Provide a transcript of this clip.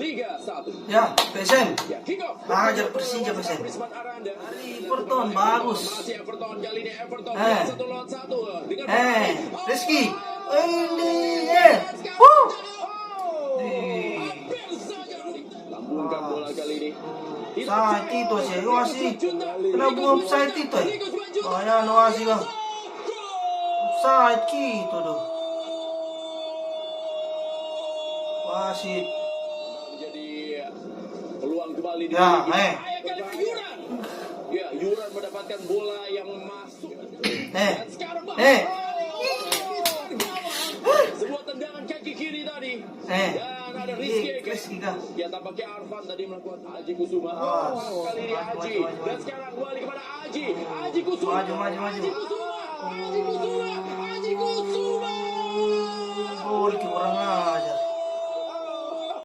Liga 1. Ya, PSM. Ya, kick off. Hajar Persija PSM. Prisman Aranda. Dari Everton bagus. Masih Everton, kali ini Everton 1 lawan 1 dengan Rizky. Ini. Oh, Di. hampir saja lambungkan bola kali ini. Offside itu sih, wasi. Kenapa offside itu? Ayan, wasi ka. Offside gitu tuh. Wasit. Menjadi peluang kembali di Ya, Ya, Yuran mendapatkan bola yang masuk. Sekarang sebuah tendangan kaki kiri tadi. Dan ada Rizky kah? Ya, tampaknya Arfan tadi melakukan Aji Kusuma. Kali ini Aji. Dan sekarang kembali kepada Aji. Aji Kusuma. Maju. Aji Kusuma. Gol kurang aja.